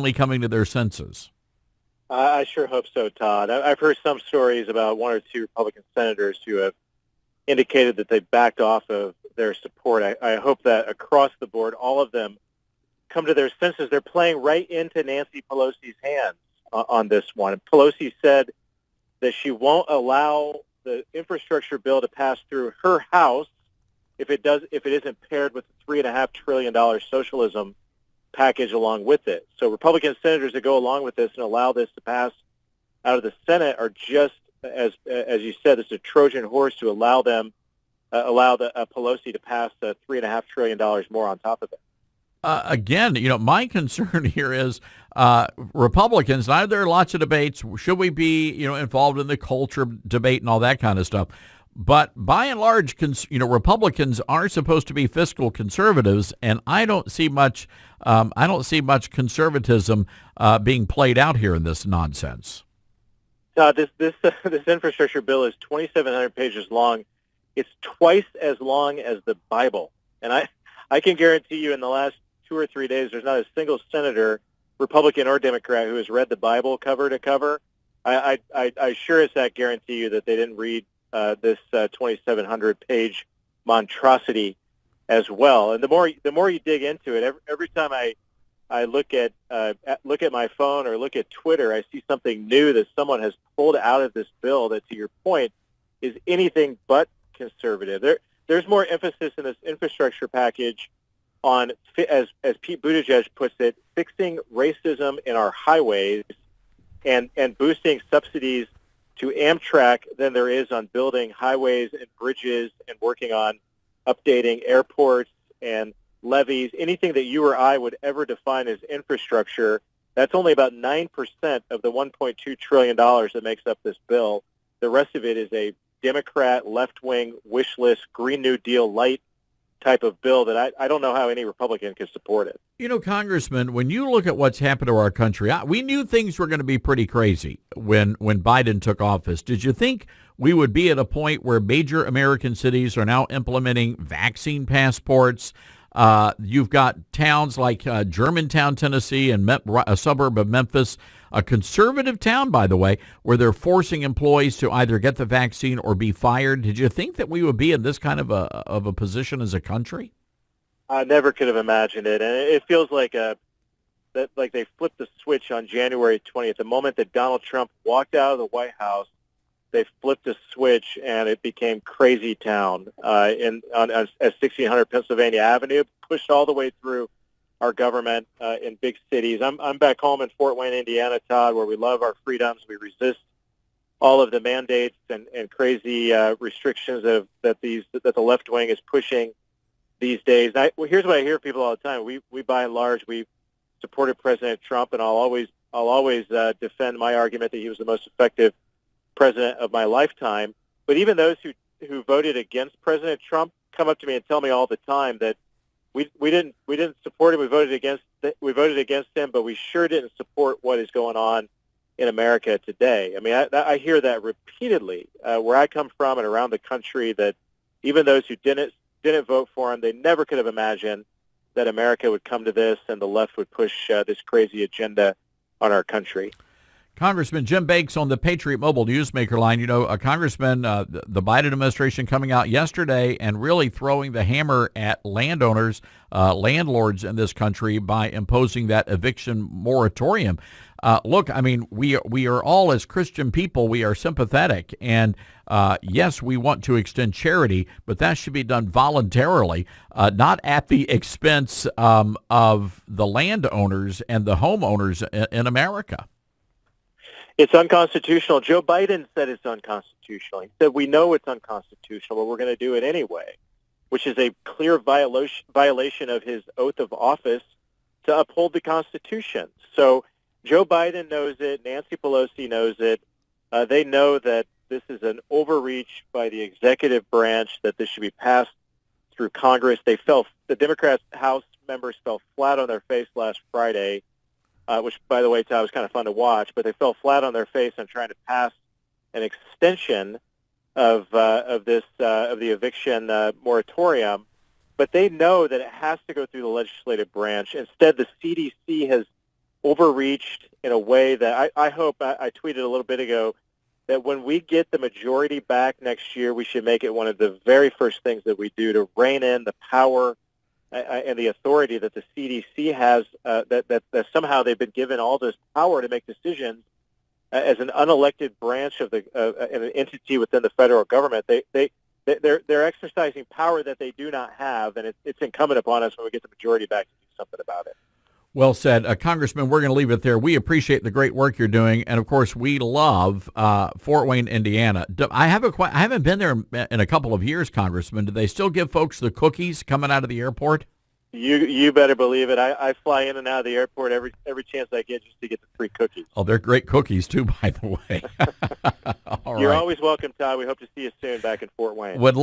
finally coming to their senses. I sure hope so, Todd. I've heard some stories about one or two Republican senators who have indicated that they backed off of their support. I hope that across the board, all of them come to their senses. They're playing right into Nancy Pelosi's hands on this one. Pelosi said that she won't allow the infrastructure bill to pass through her House if it isn't paired with the $3.5 trillion socialism package along with it. So Republican senators that go along with this and allow this to pass out of the Senate are just, as you said, it's a Trojan horse to allow the Pelosi to pass $3.5 trillion more on top of it. Again, my concern here is Republicans. Now, there are lots of debates. Should we be, involved in the culture debate and all that kind of stuff? But by and large, Republicans are supposed to be fiscal conservatives, and I don't see much. I don't see much conservatism being played out here in this nonsense. This infrastructure bill is 2,700 pages long. It's twice as long as the Bible, and I can guarantee you, in the last 2 or 3 days, there's not a single senator, Republican or Democrat, who has read the Bible cover to cover. I sure as heck guarantee you that they didn't read this 2,700-page monstrosity as well. And the more you dig into it, every time I look at my phone or look at Twitter, I see something new that someone has pulled out of this bill that, to your point, is anything but conservative. There's more emphasis in this infrastructure package on, as Pete Buttigieg puts it, fixing racism in our highways and boosting subsidies to Amtrak than there is on building highways and bridges and working on updating airports and levees. Anything that you or I would ever define as infrastructure, that's only about 9% of the $1.2 trillion that makes up this bill. The rest of it is a Democrat, left-wing, wish list, Green New Deal light type of bill that I don't know how any Republican could support it. Congressman, when you look at what's happened to our country, we knew things were going to be pretty crazy when Biden took office. Did you think we would be at a point where major American cities are now implementing vaccine passports? You've got towns like Germantown, Tennessee, and a suburb of Memphis, a conservative town, by the way, where they're forcing employees to either get the vaccine or be fired. Did you think that we would be in this kind of a position as a country? I never could have imagined it, and it feels like they flipped the switch on January 20th. The moment that Donald Trump walked out of the White House, they flipped a switch, and it became crazy town at 1600 Pennsylvania Avenue, pushed all the way through our government in big cities. I'm back home in Fort Wayne, Indiana, Todd, where we love our freedoms. We resist all of the mandates and crazy restrictions that the left wing is pushing these days. Here's what I hear people all the time. We by and large, we supported President Trump, and I'll always defend my argument that he was the most effective president of my lifetime. But even those who voted against President Trump come up to me and tell me all the time that we didn't support him. We voted against him, but we sure didn't support what is going on in America today. I mean, I hear that repeatedly where I come from and around the country, that even those who didn't vote for him, they never could have imagined that America would come to this and the left would push this crazy agenda on our country. Congressman Jim Bakes on the Patriot Mobile Newsmaker line. Congressman, the Biden administration coming out yesterday and really throwing the hammer at landowners, landlords in this country by imposing that eviction moratorium. Look, I mean, we are all, as Christian people, we are sympathetic. And yes, we want to extend charity, but that should be done voluntarily, not at the expense of the landowners and the homeowners in America. It's unconstitutional. Joe Biden said it's unconstitutional. He said, we know it's unconstitutional, but we're going to do it anyway, which is a clear violation of his oath of office to uphold the Constitution. So Joe Biden knows it. Nancy Pelosi knows it. They know that this is an overreach by the executive branch, that this should be passed through Congress. The Democrats House members fell flat on their face last Friday, which, by the way, Todd, was kind of fun to watch, but they fell flat on their face on trying to pass an extension of the eviction moratorium. But they know that it has to go through the legislative branch. Instead, the CDC has overreached in a way that I hope, I tweeted a little bit ago, that when we get the majority back next year, we should make it one of the very first things that we do to rein in the power and the authority that the CDC has, that somehow they've been given all this power to make decisions as an unelected branch of an entity within the federal government. They're exercising power that they do not have, and it's incumbent upon us when we get the majority back to do something about it. Well said. Congressman, we're going to leave it there. We appreciate the great work you're doing, and, of course, we love Fort Wayne, Indiana. I haven't been there in a couple of years, Congressman. Do they still give folks the cookies coming out of the airport? You better believe it. I fly in and out of the airport every chance I get just to get the free cookies. Oh, they're great cookies, too, by the way. You're always welcome, Todd. We hope to see you soon back in Fort Wayne. Would love